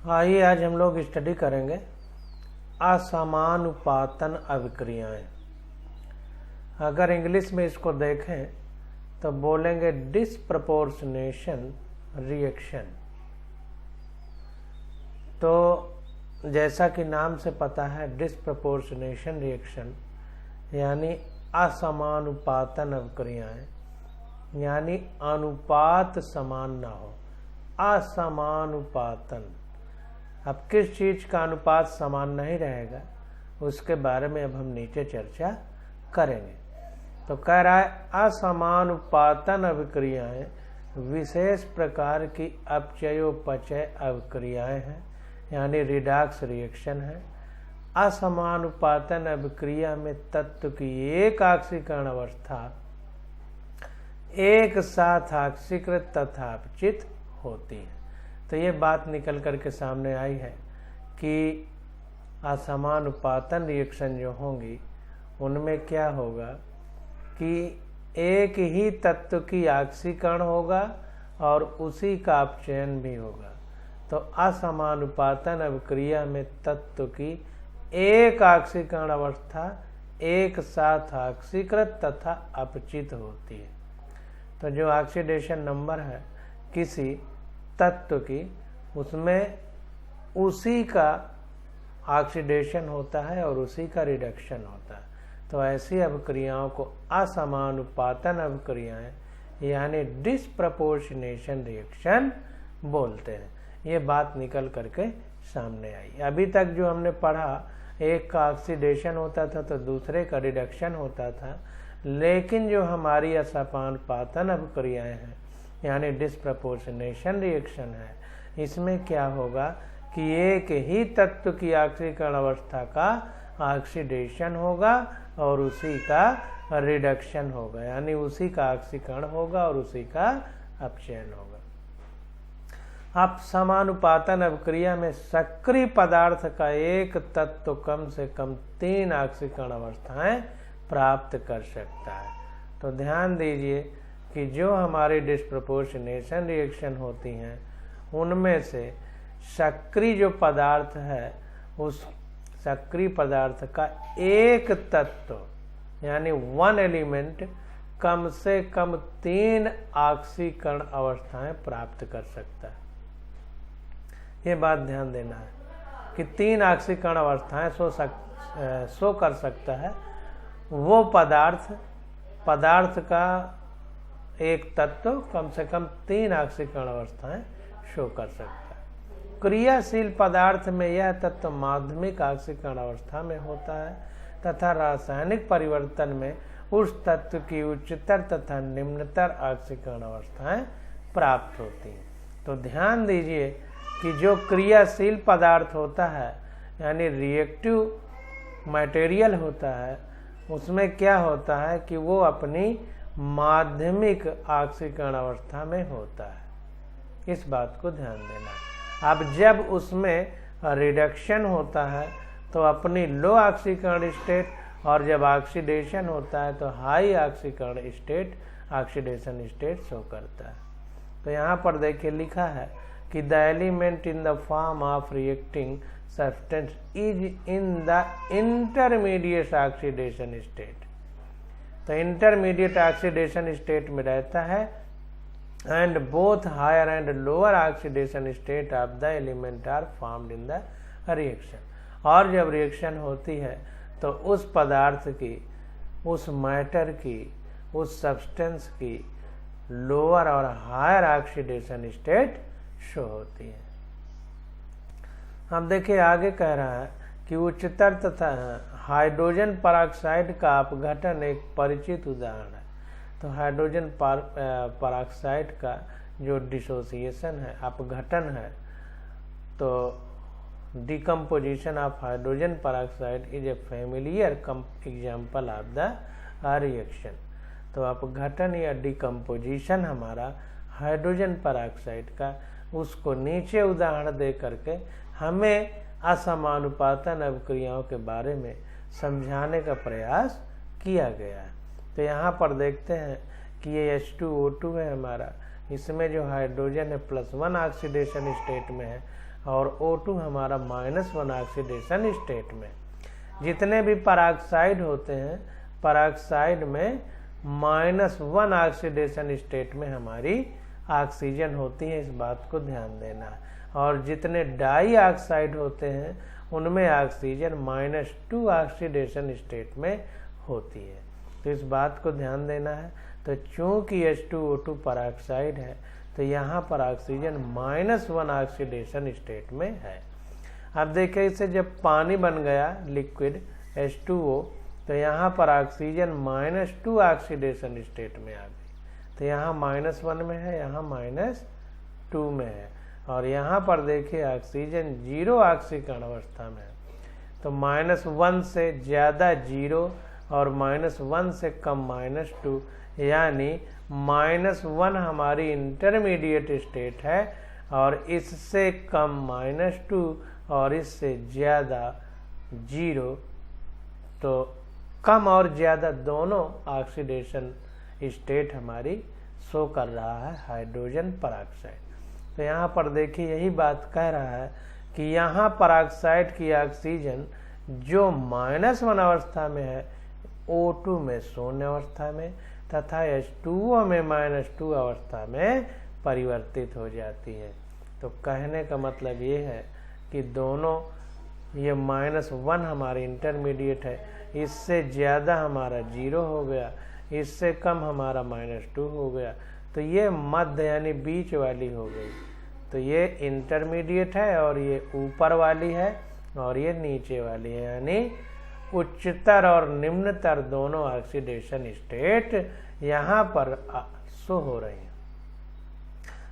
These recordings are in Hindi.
आइए आज हम लोग स्टडी करेंगे असमानुपातन अभिक्रियाएं। अगर इंग्लिश में इसको देखें तो बोलेंगे डिस्प्रपोर्शनेशन रिएक्शन। तो जैसा कि नाम से पता है, डिस्प्रपोर्शनेशन रिएक्शन यानी असमानुपातन अभिक्रियाएं, यानी अनुपात समान ना हो, असमानुपातन। अब किस चीज का अनुपात समान नहीं रहेगा उसके बारे में अब हम नीचे चर्चा करेंगे। तो कह रहा है असमानुपातन अभिक्रियाएं विशेष प्रकार की अपचयोपचय अभिक्रियाएं हैं, यानी रिडॉक्स रिएक्शन है। असमानुपातन अभिक्रिया में तत्व की एक ऑक्सीकरण अवस्था एक साथ ऑक्सीकृत तथा अपचित होती है। तो ये बात निकल करके सामने आई है कि असमानुपातन रिएक्शन जो होंगी उनमें क्या होगा कि एक ही तत्व की ऑक्सीकरण होगा और उसी का अपचयन भी होगा। तो असमानुपातन अभिक्रिया में तत्व की एक ऑक्सीकरण अवस्था एक साथ ऑक्सीकृत तथा अपचित होती है। तो जो ऑक्सीडेशन नंबर है किसी तत्व की, उसमें उसी का ऑक्सीडेशन होता है और उसी का रिडक्शन होता है। तो ऐसी अभिक्रियाओं को असमानुपातन अभिक्रियाएं यानी डिस्प्रपोर्शनेशन रिएक्शन बोलते हैं। ये बात निकल करके सामने आई। अभी तक जो हमने पढ़ा, एक का ऑक्सीडेशन होता था तो दूसरे का रिडक्शन होता था, लेकिन जो हमारी असमानुपातन अभिक्रियाएं हैं यानी डिस्प्रपोर्शनेशन रिएक्शन है, इसमें क्या होगा कि एक ही तत्व की ऑक्सीकरण अवस्था का ऑक्सीडेशन होगा और उसी का रिडक्शन होगा, यानी उसी का ऑक्सीकरण होगा और उसी का अपचयन होगा। अब समानुपातन अभिक्रिया में सक्रिय पदार्थ का एक तत्व कम से कम 3 ऑक्सीकरण अवस्थाएं प्राप्त कर सकता है। तो ध्यान दीजिए कि जो हमारी डिस्प्रपोर्शनेशन रिएक्शन होती हैं उनमें से सक्रिय जो पदार्थ है, उस सक्रिय पदार्थ का एक तत्व यानी वन एलिमेंट कम से कम 3 ऑक्सीकरण अवस्थाएं प्राप्त कर सकता है। ये बात ध्यान देना है कि 3 ऑक्सीकरण अवस्थाएं शो कर सकता है वो पदार्थ का एक तत्व कम से कम 3 ऑक्सीकरण अवस्थाएं शो कर सकता है। क्रियाशील पदार्थ में यह तत्व माध्यमिक ऑक्सीकरण अवस्था में होता है तथा रासायनिक परिवर्तन में उस तत्व की उच्चतर तथा निम्नतर ऑक्सीकरण अवस्थाएं प्राप्त होती हैं। तो ध्यान दीजिए कि जो क्रियाशील पदार्थ होता है यानी रिएक्टिव मटेरियल होता है, उसमें क्या होता है कि वो अपनी माध्यमिक ऑक्सीकरण अवस्था में होता है। इस बात को ध्यान देना। अब जब उसमें रिडक्शन होता है तो अपनी लो ऑक्सीकरण स्टेट, और जब ऑक्सीडेशन होता है तो हाई ऑक्सीकरण स्टेट, ऑक्सीडेशन स्टेट शो करता है। तो यहाँ पर देखिए लिखा है कि the element in the form of reacting substance is in the intermediate oxidation state. तो इंटरमीडिएट ऑक्सीडेशन स्टेट में रहता है and both higher and lower oxidation state of the element are formed in the reaction. और जब रिएक्शन होती है तो उस पदार्थ की, उस मैटर की, उस सब्सटेंस की लोअर और हायर ऑक्सीडेशन स्टेट शो होती है। अब देखिए आगे कह रहा है कि उच्चतर तथा हाइड्रोजन परऑक्साइड का अपघटन एक परिचित उदाहरण है। तो हाइड्रोजन परऑक्साइड का जो डिसोसिएशन है, अपघटन है, तो decomposition of hydrogen peroxide is a familiar example of the reaction. तो अपघटन या डिकम्पोजिशन हमारा हाइड्रोजन परऑक्साइड का, उसको नीचे उदाहरण दे करके हमें असमानुपातन अभिक्रियाओं के बारे में समझाने का प्रयास किया गया है। तो यहाँ पर देखते हैं कि ये H2O2 है हमारा, इसमें जो हाइड्रोजन है +1 ऑक्सीडेशन स्टेट में है और O2 हमारा -1 ऑक्सीडेशन स्टेट में। जितने भी पराक्साइड होते हैं, पराक्साइड में -1 ऑक्सीडेशन स्टेट में हमारी ऑक्सीजन होती है, इस बात को ध्यान देना है। और जितने डाई ऑक्साइड होते हैं उनमें ऑक्सीजन -2 ऑक्सीडेशन स्टेट में होती है, तो इस बात को ध्यान देना है। तो चूंकि H2O2 पराक्साइड है तो यहाँ पर ऑक्सीजन -1 ऑक्सीडेशन स्टेट में है। अब देखिए इसे जब पानी बन गया लिक्विड H2O, तो यहाँ पर ऑक्सीजन -2 ऑक्सीडेशन स्टेट में आ गई, तो यहाँ -1 में है, यहाँ -2 में है। और यहाँ पर देखिए ऑक्सीजन 0 ऑक्सीकरण अवस्था में है, तो -1 से ज़्यादा 0 और -1 से कम -2, यानी -1 हमारी इंटरमीडिएट स्टेट है और इससे कम -2 और इससे ज़्यादा 0। तो कम और ज़्यादा दोनों ऑक्सीडेशन स्टेट हमारी शो कर रहा है हाइड्रोजन पराक्साइड। तो यहाँ पर देखिए यही बात कह रहा है कि यहाँ पराक्साइड की ऑक्सीजन जो -1 अवस्था में है O2 में शून्य अवस्था में तथा H2O में -2 अवस्था में परिवर्तित हो जाती है। तो कहने का मतलब ये है कि दोनों, ये -1 हमारी इंटरमीडिएट है, इससे ज़्यादा हमारा 0 हो गया, इससे कम हमारा -2 हो गया, तो ये मध्य यानी बीच वाली हो गई। तो ये इंटरमीडिएट है और ये ऊपर वाली है और ये नीचे वाली है, यानी उच्चतर और निम्नतर दोनों ऑक्सीडेशन स्टेट यहाँ पर शो हो रही हैं।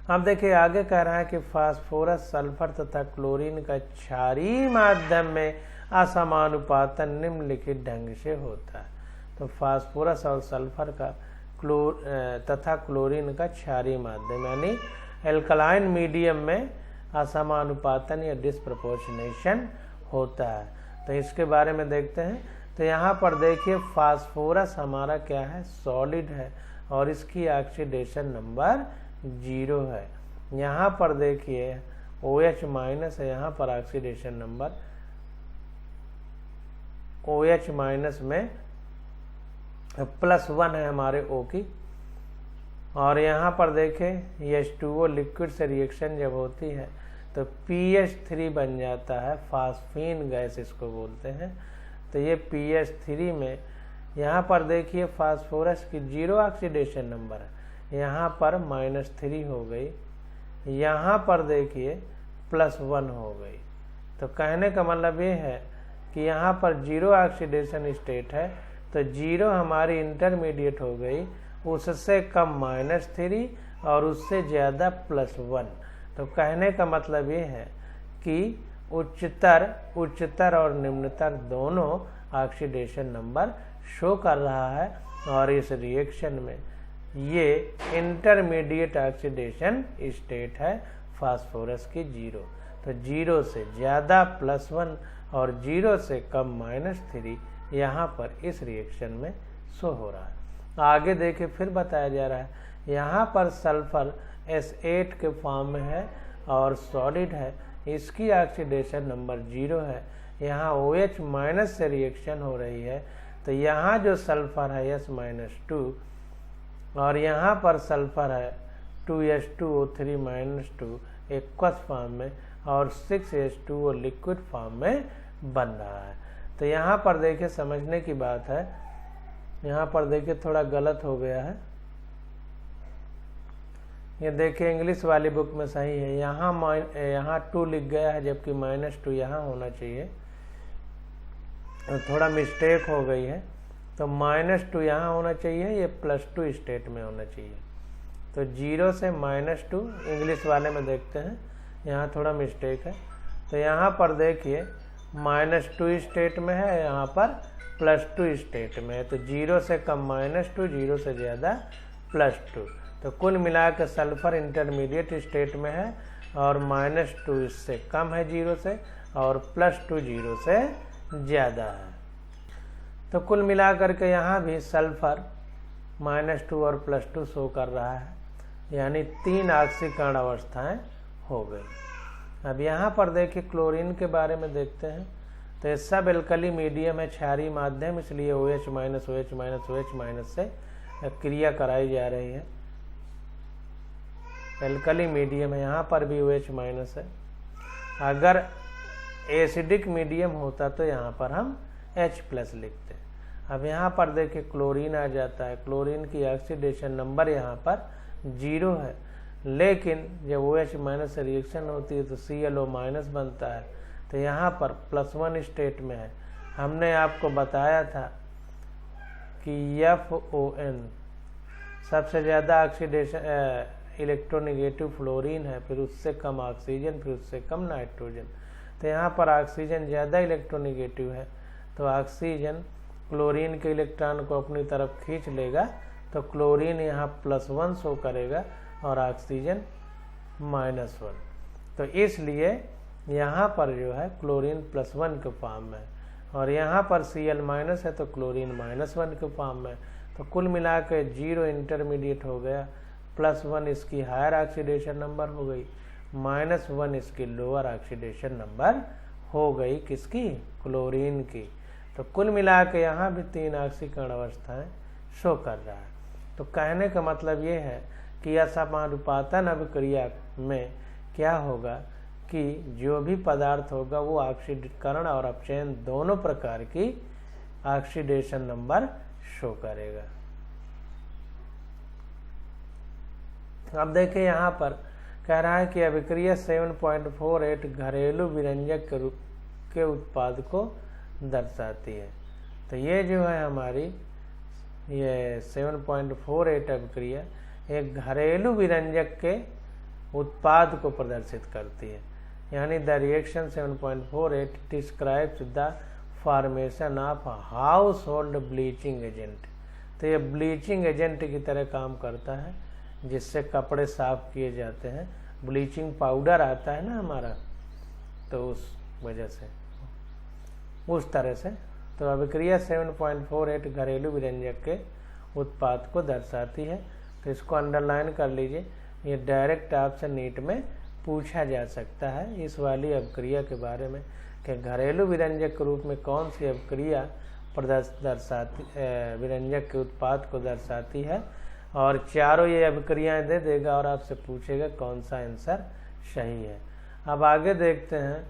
अब देखिए आगे कह रहा है कि फास्फोरस, सल्फर तथा क्लोरीन का क्षारीय माध्यम में असमानुपातन निम्नलिखित ढंग से होता है। तो फास्फोरस और सल्फर का तथा क्लोरीन का क्षारीय माध्यम यानी एल्कलाइन मीडियम में असमानुपातन या डिस्प्रपोर्शनेशन होता है। तो इसके बारे में देखते हैं। तो यहाँ पर देखिए फास्फोरस हमारा क्या है, सॉलिड है और इसकी ऑक्सीडेशन नंबर 0 है। यहाँ पर देखिए OH- है, यहाँ पर ऑक्सीडेशन नंबर OH- में +1 है हमारे O की। और यहाँ पर देखें ये H2O लिक्विड से रिएक्शन जब होती है तो PH3 बन जाता है, फास्फीन गैस इसको बोलते हैं। तो ये PH3 में यहाँ पर देखिए फास्फोरस की 0 ऑक्सीडेशन नंबर है, यहाँ पर -3 हो गई, यहाँ पर देखिए +1 हो गई। तो कहने का मतलब ये है कि यहाँ पर 0 ऑक्सीडेशन स्टेट है, तो 0 हमारी इंटरमीडिएट हो गई, उससे कम -3 और उससे ज़्यादा +1। तो कहने का मतलब ये है कि उच्चतर और निम्नतर दोनों ऑक्सीडेशन नंबर शो कर रहा है और इस रिएक्शन में ये इंटरमीडिएट ऑक्सीडेशन स्टेट है फास्फोरस की 0। तो 0 से ज़्यादा +1 और 0 से कम -3 यहाँ पर इस रिएक्शन में शो हो रहा है। आगे देखिए फिर बताया जा रहा है, यहाँ पर सल्फर S8 के फॉर्म में है और सॉलिड है, इसकी ऑक्सीडेशन नंबर 0 है। यहाँ OH- से रिएक्शन हो रही है, तो यहाँ जो सल्फर है S-2 और यहाँ पर सल्फर है 2H2O3- एक्वस फॉर्म में और 6H2O लिक्विड फॉर्म में बन रहा है। तो यहाँ पर देखिए समझने की बात है, यहाँ पर देखिए थोड़ा गलत हो गया है, ये देखिए इंग्लिश वाली बुक में सही है, यहाँ 2 लिख गया है जबकि -2 यहाँ होना चाहिए, थोड़ा मिस्टेक हो गई है। तो -2 यहाँ होना चाहिए, ये +2 स्टेट में होना चाहिए। तो 0 से -2 इंग्लिश वाले में देखते हैं, यहाँ थोड़ा मिस्टेक है। तो यहाँ पर देखिए -2 स्टेट में है, यहाँ पर +2 स्टेट में है। तो 0 से कम -2, 0 से ज़्यादा +2। तो कुल मिला के सल्फर इंटरमीडिएट स्टेट में है और -2 इससे कम है 0 से और +2 0 से ज़्यादा है। तो कुल मिला करके यहाँ भी सल्फर -2 और +2 शो कर रहा है, यानी 3 ऑक्सीकरण अवस्थाएं हो गई। अब यहाँ पर देखिए क्लोरीन के बारे में देखते हैं। तो ये सब एल्कली मीडियम है, क्षारीय माध्यम, इसलिए OH- OH- OH- से क्रिया कराई जा रही है। एल्कली मीडियम है, यहाँ पर भी OH- है। अगर एसिडिक मीडियम होता तो यहाँ पर हम H+ लिखते। अब यहाँ पर देखिए क्लोरीन आ जाता है। क्लोरीन की ऑक्सीडेशन नंबर यहाँ पर 0 है, लेकिन जब OH- से रिएक्शन होती है तो ClO- बनता है। तो यहाँ पर +1 स्टेट में है। हमने आपको बताया था कि FON सबसे ज़्यादा ऑक्सीडेशन इलेक्ट्रोनेगेटिव फ्लोरीन है, फिर उससे कम ऑक्सीजन, फिर उससे कम नाइट्रोजन। तो यहाँ पर ऑक्सीजन ज़्यादा इलेक्ट्रोनेगेटिव है, तो ऑक्सीजन क्लोरीन के इलेक्ट्रॉन को अपनी तरफ खींच लेगा, तो क्लोरीन यहाँ +1 शो करेगा और ऑक्सीजन -1। तो इसलिए यहाँ पर जो है क्लोरीन +1 के फॉर्म में, और यहाँ पर Cl- है तो क्लोरीन -1 के फॉर्म में। तो कुल मिला के 0 इंटरमीडिएट हो गया, +1 इसकी हायर ऑक्सीडेशन नंबर हो गई, -1 इसकी लोअर ऑक्सीडेशन नंबर हो गई, किसकी? क्लोरीन की। तो कुल मिला के यहाँ भी 3 ऑक्सीकरण अवस्थाएं शो कर रहा है। तो कहने का मतलब ये है कि असमानुपातन अभिक्रिया में क्या होगा कि जो भी पदार्थ होगा वो ऑक्सीकरण और अपचयन दोनों प्रकार की ऑक्सीडेशन नंबर शो करेगा। अब देखिए यहाँ पर कह रहा है कि अभिक्रिया 7.48 घरेलू विरंजक के रूप के उत्पाद को दर्शाती है। तो ये जो है हमारी ये 7.48 अभिक्रिया एक घरेलू विरंजक के उत्पाद को प्रदर्शित करती है। यानी the reaction 7.48 describes the formation of house hold bleaching agent. तो ये ब्लीचिंग एजेंट की तरह काम करता है, जिससे कपड़े साफ किए जाते हैं। ब्लीचिंग पाउडर आता है ना हमारा, तो उस वजह से उस तरह से। तो अभिक्रिया 7.48 घरेलू विरंजक के उत्पाद को दर्शाती है। तो इसको अंडरलाइन कर लीजिए, ये डायरेक्ट आपसे नीट में पूछा जा सकता है इस वाली अभिक्रिया के बारे में कि घरेलू विरंजक के रूप में कौन सी अभिक्रिया दर्शाती विरंजक के उत्पाद को दर्शाती है, और चारों ये अभिक्रियाएं दे देगा और आपसे पूछेगा कौन सा आंसर सही है। अब आगे देखते हैं,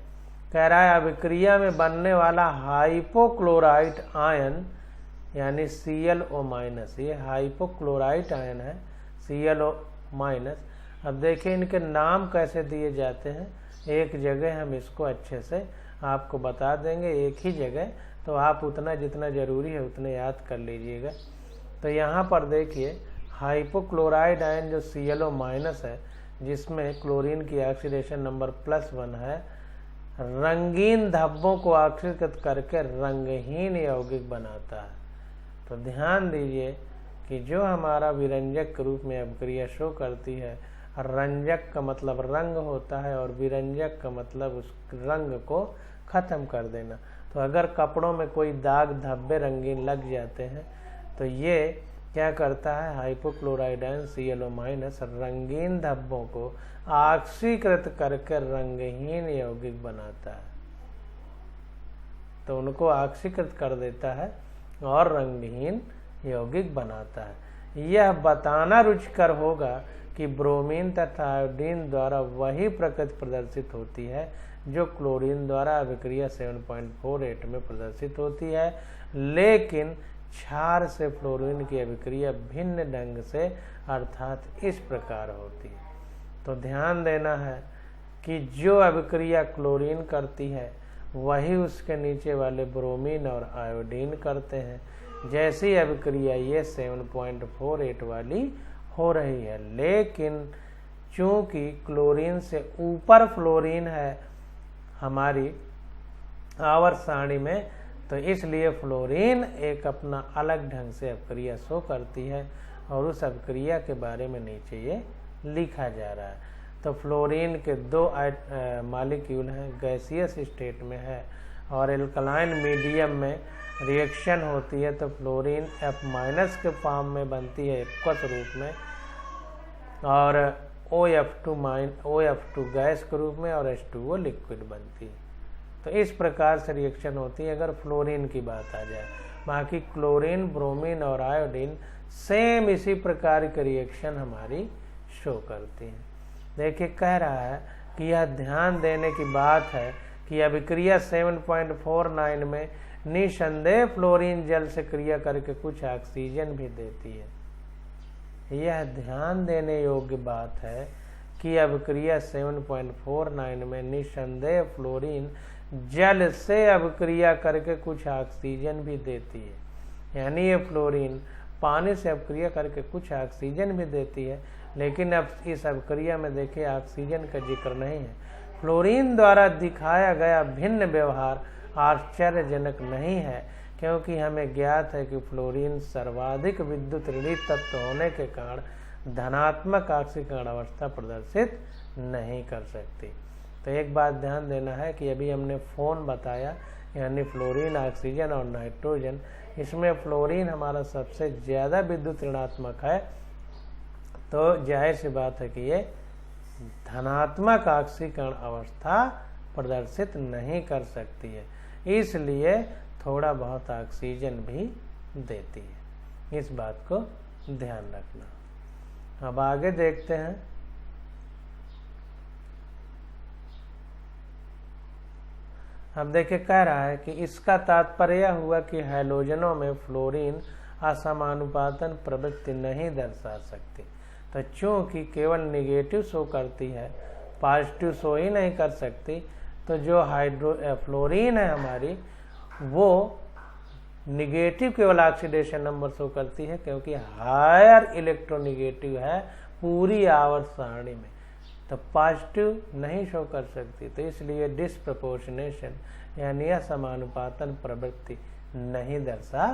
कह रहा है अभिक्रिया में बनने वाला हाइपोक्लोराइट आयन यानी ClO-, ये हाइपोक्लोराइट आयन है ClO-। अब देखिए इनके नाम कैसे दिए जाते हैं, एक जगह हम इसको अच्छे से आपको बता देंगे, एक ही जगह, तो आप उतना जितना ज़रूरी है उतने याद कर लीजिएगा। तो यहाँ पर देखिए हाइपोक्लोराइड आयन जो ClO- है, जिसमें क्लोरीन की ऑक्सीडेशन नंबर +1 है, रंगीन धब्बों को ऑक्सीकृत करके रंगहीन यौगिक बनाता है। तो ध्यान दीजिए कि जो हमारा विरंजक के रूप में अभिक्रिया शो करती है, रंजक का मतलब रंग होता है और विरंजक का मतलब उस रंग को ख़त्म कर देना। तो अगर कपड़ों में कोई दाग धब्बे रंगीन लग जाते हैं तो ये क्या करता है, हाइपोक्लोराइड आयन ClO- रंगीन धब्बों को ऑक्सीकृत करके रंगहीन यौगिक बनाता है। तो उनको ऑक्सीकृत कर देता है और रंगहीन यौगिक बनाता है। यह बताना रुचिकर होगा कि ब्रोमीन तथा आयोडीन द्वारा वही प्रकृति प्रदर्शित होती है जो क्लोरीन द्वारा अभिक्रिया 7.48 में प्रदर्शित होती है, लेकिन क्षार से फ्लोरीन की अभिक्रिया भिन्न ढंग से अर्थात इस प्रकार होती है। तो ध्यान देना है कि जो अभिक्रिया क्लोरीन करती है वही उसके नीचे वाले ब्रोमीन और आयोडीन करते हैं। जैसी अभिक्रिया ये 7.48 वाली हो रही है, लेकिन चूंकि क्लोरीन से ऊपर फ्लोरीन है हमारी आवर्त सारणी में, तो इसलिए फ्लोरीन एक अपना अलग ढंग से अभिक्रिया शो करती है और उस अभिक्रिया के बारे में नीचे ये लिखा जा रहा है। तो फ्लोरीन के 2 मॉलिक्यूल हैं, गैसियस स्टेट में है और एल्कलाइन मीडियम में रिएक्शन होती है, तो फ्लोरीन F- के फॉर्म में बनती है एक्वस रूप में, और OF2 गैस के रूप में और H2O लिक्विड बनती है। तो इस प्रकार से रिएक्शन होती है अगर फ्लोरीन की बात आ जाए। बाकी क्लोरीन, ब्रोमीन और आयोडीन सेम इसी प्रकार की रिएक्शन हमारी शो करती हैं। देखिए कह रहा है कि यह ध्यान देने की बात है कि अभिक्रिया 7.49 में निसंदेह फ्लोरीन जल से क्रिया करके कुछ ऑक्सीजन भी देती है। यह ध्यान देने योग्य बात है कि अभिक्रिया 7.49 में निसंदेह फ्लोरीन जल से अभिक्रिया करके कुछ ऑक्सीजन भी देती है। यानी ये फ्लोरीन पानी से अभिक्रिया करके कुछ ऑक्सीजन भी देती है, लेकिन अब इस अभिक्रिया में देखिए ऑक्सीजन का जिक्र नहीं है। फ्लोरीन द्वारा दिखाया गया भिन्न व्यवहार आश्चर्यजनक नहीं है, क्योंकि हमें ज्ञात है कि फ्लोरीन सर्वाधिक विद्युत ऋणी तत्व होने के कारण धनात्मक ऑक्सीकरण अवस्था प्रदर्शित नहीं कर सकती। तो एक बात ध्यान देना है कि अभी हमने फोन बताया, यानी फ्लोरीन, ऑक्सीजन और नाइट्रोजन, इसमें फ्लोरीन हमारा सबसे ज़्यादा विद्युत ऋणात्मक है, तो जाहिर सी बात है कि ये धनात्मक ऑक्सीकरण अवस्था प्रदर्शित नहीं कर सकती है, इसलिए थोड़ा बहुत ऑक्सीजन भी देती है। इस बात को ध्यान रखना। अब आगे देखते हैं। अब देखिए कह रहा है कि इसका तात्पर्य हुआ कि हैलोजनों में फ्लोरीन असमानुपातन प्रवृत्ति नहीं दर्शा सकती। तो चूंकि केवल निगेटिव शो करती है, पॉजिटिव शो ही नहीं कर सकती, तो जो फ्लोरीन है हमारी वो निगेटिव केवल ऑक्सीडेशन नंबर शो करती है, क्योंकि हायर इलेक्ट्रोनिगेटिव है पूरी आवर्त सारणी में, तो पॉजिटिव नहीं शो कर सकती। तो इसलिए डिस्प्रपोर्शनेशन यानी असमानुपातन प्रवृत्ति नहीं दर्शा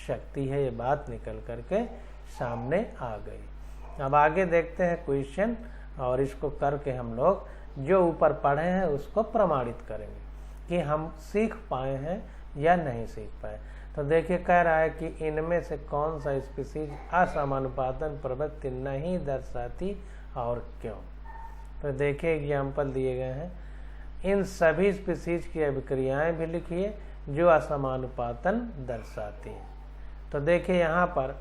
सकती है। ये बात निकल करके सामने आ गई। अब आगे देखते हैं क्वेश्चन, और इसको करके हम लोग जो ऊपर पढ़े हैं उसको प्रमाणित करेंगे कि हम सीख पाए हैं या नहीं सीख पाए। तो देखिए कह रहा है कि इनमें से कौन सा स्पीसीज असमानुपातन प्रवृत्ति नहीं दर्शाती और क्यों। तो देखिए एग्जाम्पल दिए गए हैं। इन सभी स्पीसीज की अभिक्रियाएं भी लिखिए जो असमानुपातन दर्शाती हैं। तो देखिए यहाँ पर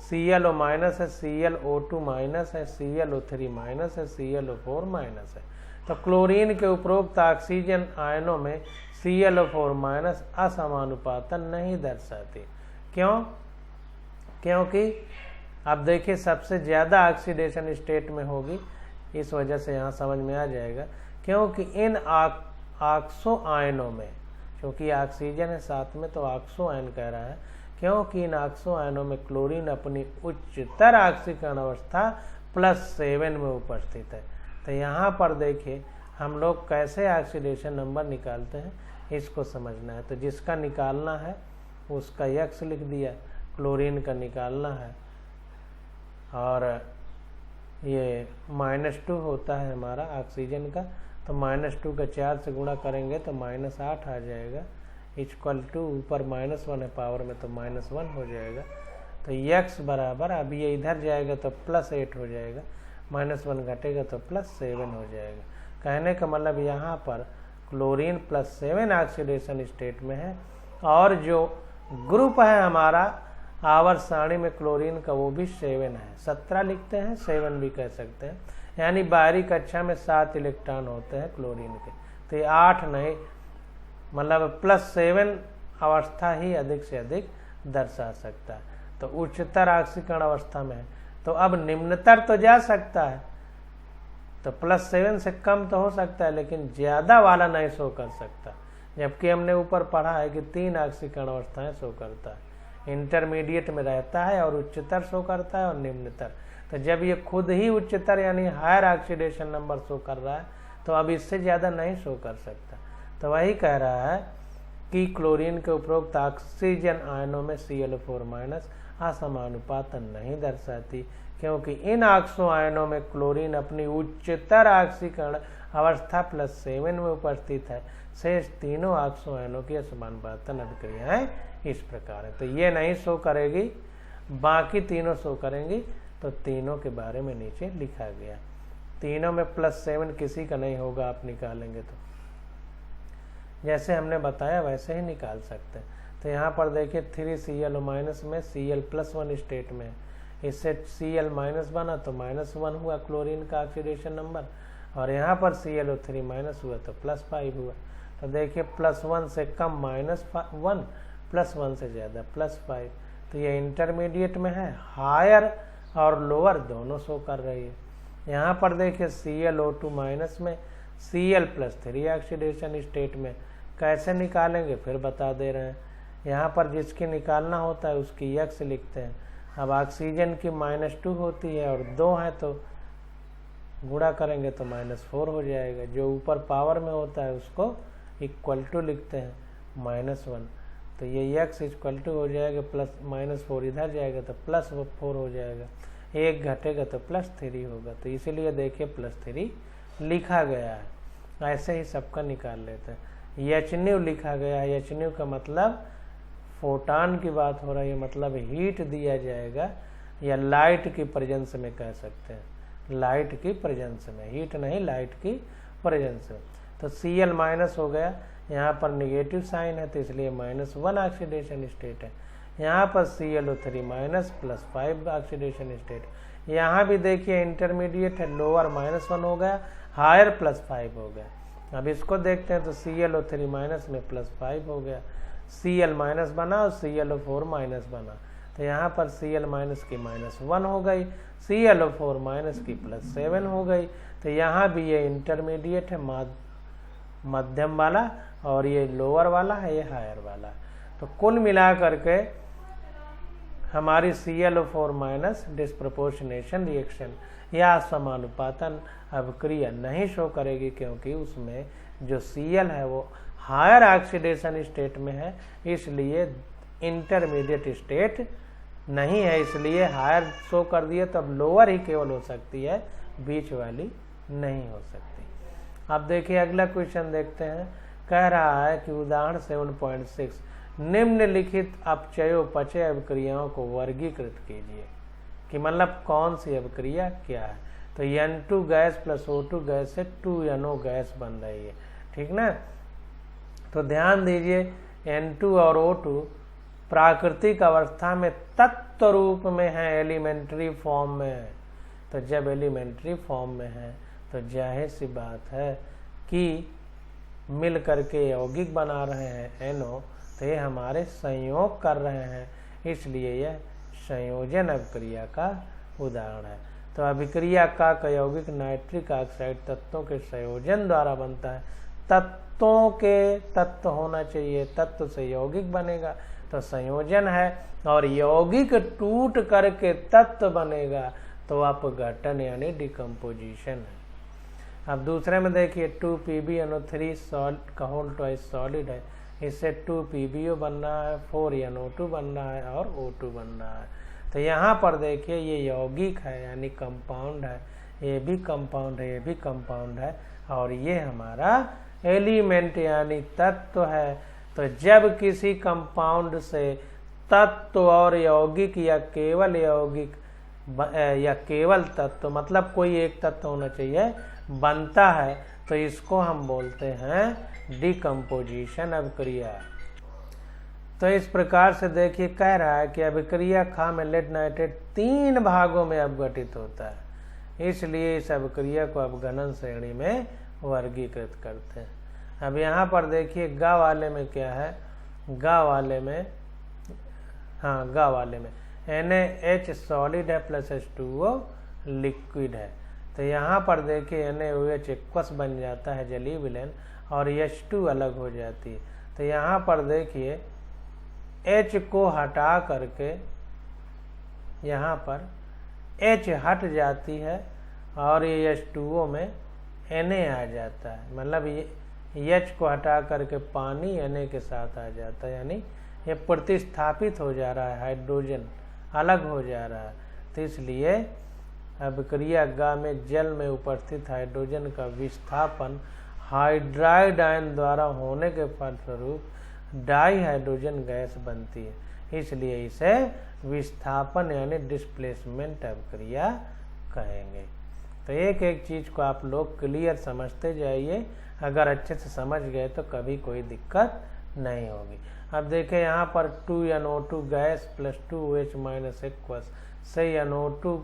ClO- है, ClO2- है, ClO3- है, ClO4- है। तो क्लोरीन के उपरोक्त ऑक्सीजन आयनों में ClO4- असमानुपातन नहीं दर्शाती। क्यों? क्योंकि अब देखिए सबसे ज़्यादा ऑक्सीडेशन स्टेट में होगी, इस वजह से यहाँ समझ में आ जाएगा। क्योंकि इन ऑक्सो आयनों में, क्योंकि ऑक्सीजन है साथ में तो ऑक्सो आयन कह रहा है, क्योंकि इन ऑक्सो आयनों में क्लोरीन अपनी उच्चतर ऑक्सीकरण अवस्था +7 में उपस्थित है। तो यहाँ पर देखिए हम लोग कैसे ऑक्सीडेशन नंबर निकालते हैं, इसको समझना है। तो जिसका निकालना है उसका X लिख दिया, क्लोरीन का निकालना है, और ये -2 होता है हमारा ऑक्सीजन का, तो -2 का 4 से गुणा करेंगे तो -8 आ जाएगा, = ऊपर -1 है पावर में तो -1 हो जाएगा। तो X बराबर, अब ये इधर जाएगा तो +8 हो जाएगा, -1 घटेगा तो +7 हो जाएगा। कहने का मतलब यहाँ पर क्लोरीन +7 ऑक्सीडेशन स्टेट में है, और जो ग्रुप है हमारा आवर्त सारणी में क्लोरीन का वो भी 7 है। 17 लिखते हैं, 7 भी कह सकते हैं, यानी बाहरी कक्षा में 7 इलेक्ट्रॉन होते हैं क्लोरीन के, तो ये 8 नहीं, मतलब +7 अवस्था ही अधिक से अधिक दर्शा सकता है। तो उच्चतर ऑक्सीकरण अवस्था में है, तो अब निम्नतर तो जा सकता है, तो +7 से कम तो हो सकता है, लेकिन ज़्यादा वाला नहीं शो कर सकता। जबकि हमने ऊपर पढ़ा है कि 3 ऑक्सीकरण अवस्थाएं शो करता है, इंटरमीडिएट में रहता है और उच्चतर शो करता है और निम्नतर। तो जब ये खुद ही उच्चतर यानी हायर ऑक्सीडेशन नंबर शो कर रहा है, तो अब इससे ज़्यादा नहीं शो कर सकता। तो वही कह रहा है कि क्लोरीन के उपरोक्त ऑक्सीजन आयनों में ClO4- असमानुपातन नहीं दर्शाती, क्योंकि इन ऑक्सो आयनों में क्लोरीन अपनी उच्चतर ऑक्सीकरण अवस्था +7 में उपस्थित है। शेष तीनों ऑक्सो आयनों की असमानुपातन अभिक्रियाएं इस प्रकार है। तो ये नहीं शो करेगी, बाकी तीनों शो करेंगी। तो तीनों के बारे में नीचे लिखा गया। तीनों में +7 किसी का नहीं होगा, आप निकालेंगे तो जैसे हमने बताया वैसे ही निकाल सकते हैं। तो यहाँ पर देखिए 3Cl माइनस में Cl+1 स्टेट में है, इससे Cl माइनस बना तो -1 हुआ क्लोरीन का ऑक्सीडेशन नंबर, और यहाँ पर ClO3 माइनस हुआ तो +5 हुआ। तो देखिए +1 से कम -1, +1 से ज़्यादा +5, तो ये इंटरमीडिएट में है, हायर और लोअर दोनों शो कर रही है। यहाँ पर देखिए ClO2 माइनस में Cl+3 ऑक्सीडेशन स्टेट में, कैसे निकालेंगे फिर बता दे रहे हैं। यहाँ पर जिसकी निकालना होता है उसकी x लिखते हैं। अब ऑक्सीजन की -2 होती है और 2 है तो गुणा करेंगे तो -4 हो जाएगा, जो ऊपर पावर में होता है उसको इक्वल टू लिखते हैं -1, तो ये x इक्वल टू हो जाएगा -4 इधर जाएगा तो +4 हो जाएगा, 1 घटेगा तो +3 होगा, तो इसीलिए देखिए +3 लिखा गया है। ऐसे ही सबका निकाल लेते हैं। HNu लिखा गया है, HNu का मतलब फोटान की बात हो रही है, मतलब हीट दिया जाएगा, या लाइट की प्रेजेंस में कह सकते हैं, लाइट की प्रेजेंस में, हीट नहीं लाइट की प्रेजेंस में। तो Cl माइनस हो गया, यहाँ पर निगेटिव साइन है तो इसलिए -1 ऑक्सीडेशन स्टेट है। यहाँ पर ClO3 माइनस +5 ऑक्सीडेशन स्टेट, यहाँ भी देखिए इंटरमीडिएट है, लोअर -1 हो गया, हायर +5 हो गया। अब इसको देखते हैं तो ClO3 माइनस में +5 हो गया, Cl माइनस बना और ClO4 माइनस बना, तो यहाँ पर Cl माइनस की -1 हो गई, ClO4 माइनस की +7 हो गई। तो यहाँ भी ये इंटरमीडिएट है, मध्यम वाला, और ये लोअर वाला है, ये हायर वाला है। तो कुल मिला करके हमारी ClO4 माइनस डिस्प्रपोर्शनेशन रिएक्शन या समानुपातन अभिक्रिया नहीं शो करेगी, क्योंकि उसमें जो Cl है वो हायर ऑक्सीडेशन स्टेट में है, इसलिए इंटरमीडिएट स्टेट नहीं है, इसलिए हायर शो कर दिए, तब लोअर ही केवल हो सकती है, बीच वाली नहीं हो सकती। अब देखिए अगला क्वेश्चन देखते हैं। कह रहा है कि उदाहरण 7.6 निम्नलिखित अपचयोपचय अभिक्रियाओं को वर्गीकृत कीजिए, कि मतलब कौन सी अभिक्रिया क्या है। तो N2 gas plus O2 gas से 2NO गैस बन रही है, ठीक ना। तो ध्यान दीजिए N2 और O2 प्राकृतिक अवस्था में तत्व रूप में है, एलिमेंट्री फॉर्म में है। तो जब एलिमेंट्री फॉर्म में है तो जाहिर सी बात है कि मिल करके यौगिक बना रहे हैं NO, तो ये हमारे संयोग कर रहे हैं, इसलिए यह संयोजन अभिक्रिया का उदाहरण है। तो अभिक्रिया का यौगिक नाइट्रिक ऑक्साइड तत्वों के संयोजन द्वारा बनता है। तत्वों के तत्व होना चाहिए, तत्व से यौगिक बनेगा तो संयोजन है, और यौगिक टूट करके तत्व बनेगा तो अपघटन यानी डिकम्पोजिशन है। अब दूसरे में देखिए 2PbNO3 सॉलिड है, इससे 2PbO बन रहा है, 4NO2 बन रहा है और O2 बन रहा है। तो यहाँ पर देखिए ये यौगिक है यानी कंपाउंड है, ये भी कंपाउंड है, ये भी कंपाउंड है, और ये हमारा एलिमेंट यानी तत्व है। तो जब किसी कंपाउंड से तत्व और यौगिक या केवल यौगिक या केवल तत्व, मतलब कोई एक तत्व होना चाहिए, बनता है, तो इसको हम बोलते हैं डिकम्पोजिशन अभिक्रिया। तो इस प्रकार से देखिए कह रहा है कि अभिक्रिया खा में लेड नाइट्रेट 3 भागों में अपघटित होता है, इसलिए इस अभिक्रिया को अपघटन श्रेणी में वर्गीकृत करते हैं। अब यहाँ पर देखिए गा वाले में क्या है, गा वाले में NaH सॉलिड है प्लस H2O लिक्विड है। तो यहाँ पर देखिए NaOH एक्वस बन जाता है जलीय विलयन, और H2 अलग हो जाती है। तो यहाँ पर देखिए H को हटा करके यहाँ पर H हट जाती है और ये H2O में Na आ जाता है, मतलब ये H को हटा करके पानी Na के साथ आ जाता है, यानी ये प्रतिस्थापित हो जा रहा है, हाइड्रोजन अलग हो जा रहा है। तो इसलिए अभिक्रिया गा में जल में उपस्थित हाइड्रोजन का विस्थापन हाइड्राइड आयन द्वारा होने के फलस्वरूप डाई हाइड्रोजन गैस बनती है, इसलिए इसे विस्थापन यानी डिस्प्लेसमेंट अभिक्रिया कहेंगे। तो एक एक चीज़ को आप लोग क्लियर समझते जाइए, अगर अच्छे से समझ गए तो कभी कोई दिक्कत नहीं होगी। अब देखें यहाँ पर 2NO2 gas plus 2OH minus aqueous से NO2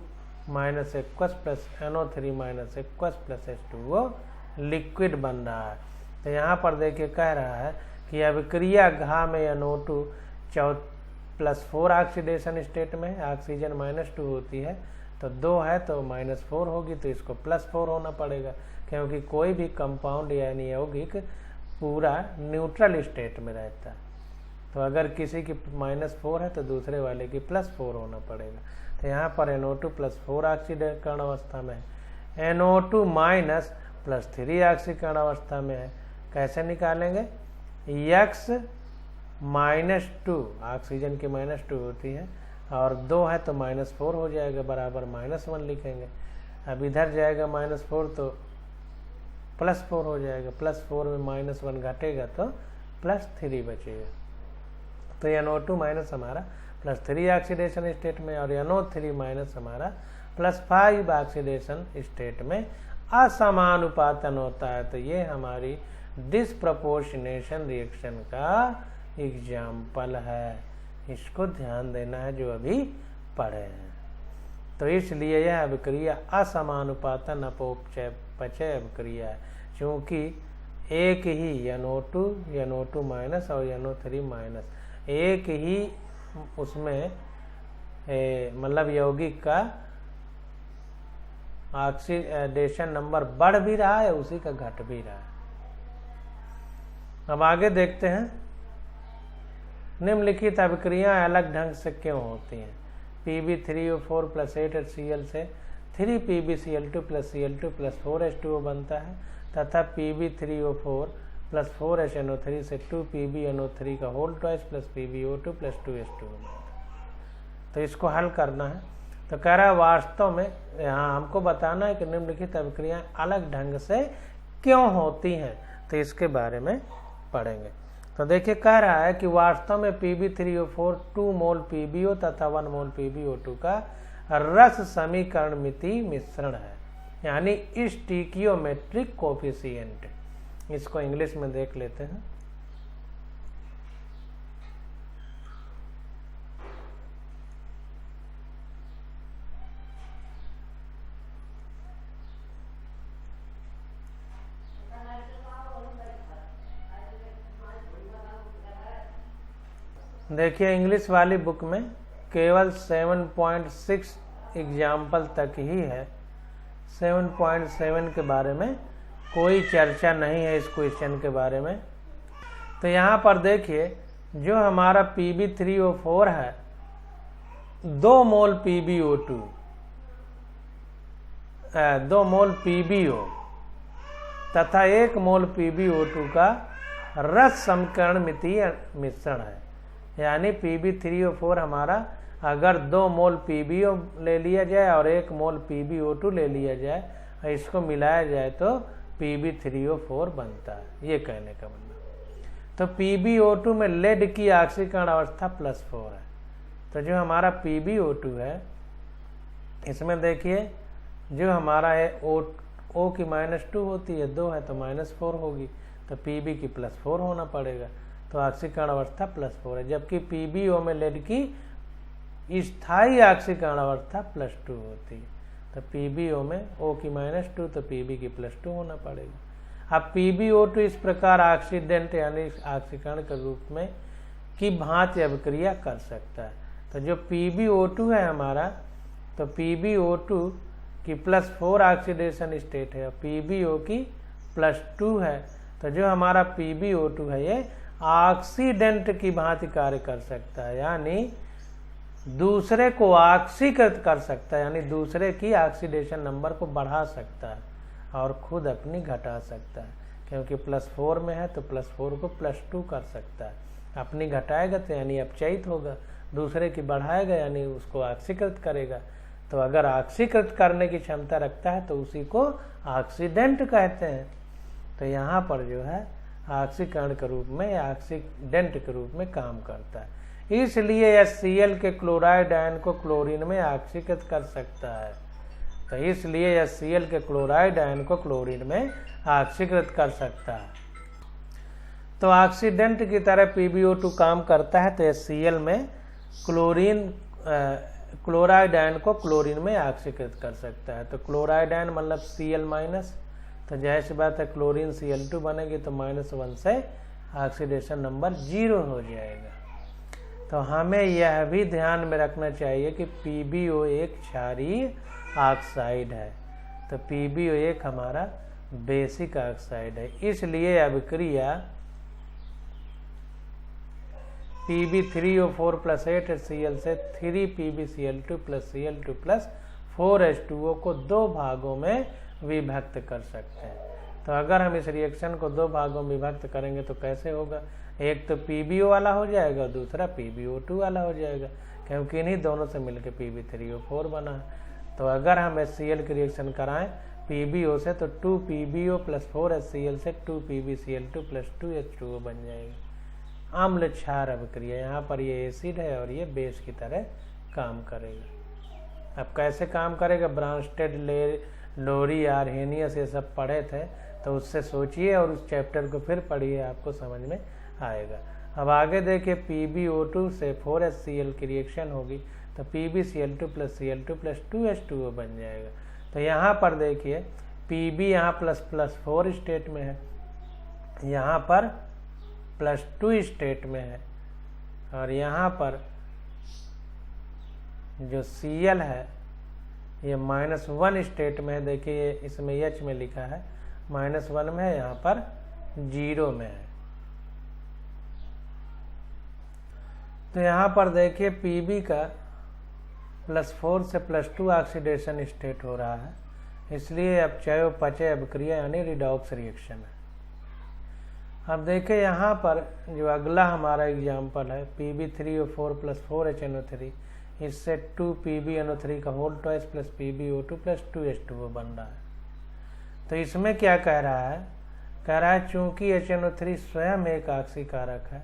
minus aqueous plus NO3 minus aqueous plus H2O liquid बन रहा है। तो यहाँ पर देखिए कह रहा है कि अभिक्रिया घा में NO2 +4 ऑक्सीडेशन स्टेट में है, ऑक्सीजन -2 होती है, तो 2 है तो -4 होगी, तो इसको +4 होना पड़ेगा, क्योंकि कोई भी कंपाउंड यानी यौगिक पूरा न्यूट्रल स्टेट में रहता है। तो अगर किसी की -4 है तो दूसरे वाले की +4 होना पड़ेगा। तो यहाँ पर NO2 +4 ऑक्सीकरण अवस्था में है, NO2 माइनस +3 ऑक्सीकरण अवस्था में है। कैसे निकालेंगे? X -2, ऑक्सीजन की -2 होती है और 2 है तो -4 हो जाएगा, बराबर -1 लिखेंगे। अब इधर जाएगा -4 तो +4 हो जाएगा, +4 में -1 घटेगा तो +3 बचेगा। तो NO2 माइनस हमारा +3 ऑक्सीडेशन स्टेट में और NO3 माइनस हमारा +5 ऑक्सीडेशन स्टेट में असमानुपातन होता है। तो ये हमारी डिस्प्रपोर्शनेशन रिएक्शन का एग्जाम्पल है, इसको ध्यान देना है जो अभी पढ़े हैं। तो इसलिए यह अभिक्रिया असमानुपातन अपचय अभिक्रिया है, क्योंकि एक ही NO2 माइनस और NO3 माइनस एक ही उसमें मतलब यौगिक का ऑक्सीडेशन नंबर बढ़ भी रहा है, उसी का घट भी रहा है। अब आगे देखते हैं, निम्नलिखित अभिक्रियाएं अलग ढंग से क्यों होती हैं? Pb3O4 + 8HCl से 3PbCl2 + Cl2 + 4H2O बनता है, तथा Pb3O4 + 4HNO3 से 2PbNO3 का होल ट्वाइस + PbO2 + 2H2O बनता है। तो इसको हल करना है। तो कह रहा है वास्तव में यहाँ हमको बताना है कि निम्नलिखित अभिक्रियाएं अलग ढंग से क्यों होती हैं, तो इसके बारे में पढ़ेंगे। तो देखिए कह रहा है कि वास्तव में Pb3O4 2 मोल PbO तथा 1 मोल PbO2 का रस समीकरण मिति मिश्रण है, यानी स्टिकियोमेट्रिक कोफिशिएंट। इसको इंग्लिश में देख लेते हैं। देखिए इंग्लिश वाली बुक में केवल 7.6 एग्जाम्पल तक ही है, 7.7 के बारे में कोई चर्चा नहीं है इस क्वेश्चन के बारे में। तो यहाँ पर देखिए जो हमारा Pb3O4 है 2 मोल PbO2 2 मोल PbO तथा 1 मोल PbO2 का रस समीकरण मितीय मिश्रण है, यानी Pb3O4 हमारा अगर 2 मोल PbO ले लिया जाए और 1 मोल PbO2 ले लिया जाए और इसको मिलाया जाए तो Pb3O4 बनता है, ये कहने का मतलब। तो PbO2 में लेड की ऑक्सीकरण अवस्था +4 है। तो जो हमारा PbO2 है इसमें देखिए जो हमारा है O की -2 होती है, 2 है तो -4 होगी, तो Pb की +4 होना पड़ेगा, तो ऑक्सीकरण अवस्था +4 है। जबकि PbO में लेड की स्थायी ऑक्सीकरण अवस्था +2 होती है, तो PbO में O की -2 तो Pb की +2 होना पड़ेगा। अब PbO2 इस प्रकार ऑक्सीडेंट यानी ऑक्सीकरण के रूप में की भांति अभिक्रिया कर सकता है। तो जो PbO2 है हमारा, तो PbO2 की +4 ऑक्सीडेशन स्टेट है और PbO की +2 है, तो जो हमारा PbO2 है ये ऑक्सीडेंट की भांति कार्य कर सकता है, यानी दूसरे को ऑक्सीकृत कर सकता है, यानी दूसरे की ऑक्सीडेशन नंबर को बढ़ा सकता है और खुद अपनी घटा सकता है, क्योंकि +4 में है तो +4 को +2 कर सकता है। अपनी घटाएगा तो यानी अपचयित होगा, दूसरे की बढ़ाएगा यानी उसको ऑक्सीकृत करेगा। तो अगर ऑक्सीकृत करने की क्षमता रखता है तो उसी को ऑक्सीडेंट कहते हैं। तो यहाँ पर जो है ऑक्सीकरण के रूप में या ऑक्सीडेंट के रूप में काम करता है, इसलिए HCl के क्लोराइड आयन को क्लोरीन में ऑक्सीकृत कर सकता है। तो इसलिए HCl के क्लोराइड आयन को क्लोरीन में ऑक्सीकृत कर सकता है। तो ऑक्सीडेंट की तरह PbO2 काम करता है, तो HCl में क्लोराइड आयन को क्लोरीन में ऑक्सीकृत कर सकता है। तो क्लोराइड आयन मतलब Cl-, तो जाहिर सी बात है क्लोरीन Cl2 बनेगी, तो -1 से ऑक्सीडेशन नंबर 0 हो जाएगा। तो हमें यह भी ध्यान में रखना चाहिए कि PbO एक क्षारीय ऑक्साइड है, तो PbO1 हमारा बेसिक ऑक्साइड है। इसलिए अभिक्रिया Pb3O4 + 8 HCl से 3 PbCl2 + Cl2 + 4 H2O को 2 भागों में विभक्त कर सकते हैं। तो अगर हम इस रिएक्शन को 2 भागों में विभक्त करेंगे तो कैसे होगा, एक तो PbO वाला हो जाएगा, दूसरा PbO2 वाला हो जाएगा, क्योंकि इन्हीं दोनों से मिलकर Pb3O4 बना है। तो अगर हम HCl की रिएक्शन कराएं PbO से, तो 2 PbO + 4 HCl से 2 PbCl2 + 2 H2O बन जाएगी। अम्ल क्षार अभिक्रिया, यहाँ पर ये एसिड है और ये बेस की तरह काम करेगा। अब कैसे काम करेगा, ब्रांस्टेड, लोरी, आर्हेनियस ये सब पढ़े थे, तो उससे सोचिए और उस चैप्टर को फिर पढ़िए, आपको समझ में आएगा। अब आगे देखिए, PbO2 से 4 HCl की रिएक्शन होगी, तो PbCl2 + Cl2 + 2 H2O बन जाएगा। तो यहाँ पर देखिए Pb यहाँ +4 स्टेट में है, यहाँ पर +2 स्टेट में है, और यहाँ पर जो Cl है ये -1 स्टेट में है। देखिए इसमें H में लिखा है -1 में है, यहाँ पर 0 में है। तो यहाँ पर देखिए Pb का +4 से +2 ऑक्सीडेशन स्टेट हो रहा है, इसलिए अब चयापचय अभिक्रिया यानी रिडॉक्स रिएक्शन है। अब देखिए यहाँ पर जो अगला हमारा एग्जाम्पल है Pb3O4 + 4 HNO3, इससे 2 PbNO3 का होल ट्वाइस + PbO2 + 2 H2O बन रहा है। तो इसमें क्या कह रहा है, कह रहा है चूंकि HNO3 स्वयं एक ऑक्सीकारक है,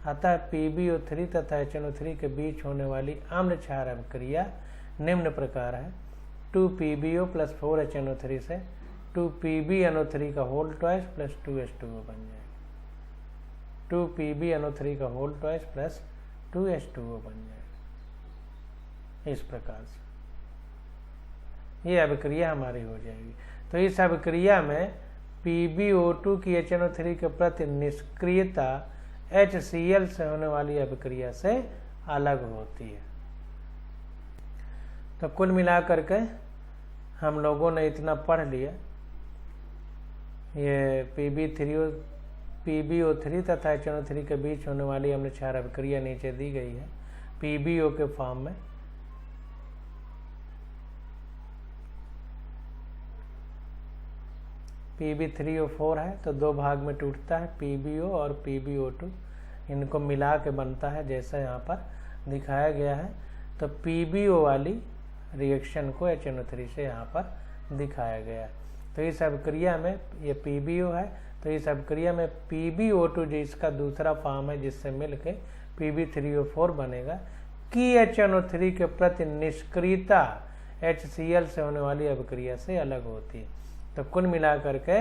अतः PbO3 तथा HNO3 के बीच होने वाली अम्ल क्षार अभिक्रिया निम्न प्रकार है। 2 PbO + 4 HNO3 से 2 PbNO3 का होल ट्वाइस + 2 H2O बन जाएगा। 2 PbNO3 का होल ट्वाइस + 2 H2O बन जाएगा। इस प्रकार से ये अभिक्रिया हमारी हो जाएगी। तो इस अभिक्रिया में PbO2 की HNO3 के प्रति निष्क्रियता HCl से होने वाली अभिक्रिया से अलग होती है। तो कुल मिलाकर के हम लोगों ने इतना पढ़ लिया, ये PbO3 तथा HNO3 के बीच होने वाली अम्ल क्षार अभिक्रिया नीचे दी गई है PbO के फॉर्म में। Pb3O4 है तो 2 भाग में टूटता है, PbO और PbO2, इनको मिला के बनता है जैसा यहाँ पर दिखाया गया है। तो PbO वाली रिएक्शन को HNO3 से यहाँ पर दिखाया गया है। तो इस अभिक्रिया में ये PbO है, तो इस अभिक्रिया में PbO2 जो इसका दूसरा फॉर्म है जिससे मिलके Pb3O4 बनेगा, की HNO3 के प्रति निष्क्रियता HCl से होने वाली अभिक्रिया से अलग होती है। तो कुल मिलाकर के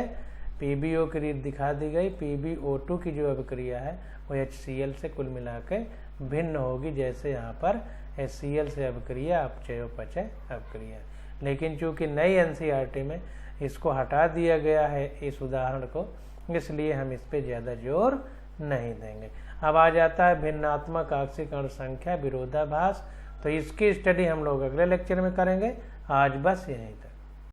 PbO की रीत दिखा दी गई, PbO2 की जो अभिक्रिया है वो HCl से कुल मिला के भिन्न होगी, जैसे यहाँ पर HCl से अभिक्रिया अपचयोपचय अभिक्रिया। लेकिन चूंकि नई NCERT में इसको हटा दिया गया है इस उदाहरण को, इसलिए हम इस पे ज़्यादा जोर नहीं देंगे। अब आ जाता है भिन्नात्मक ऑक्सीकरण संख्या विरोधाभास। तो इसकी स्टडी हम लोग अगले लेक्चर में करेंगे। आज बस यहीं तक।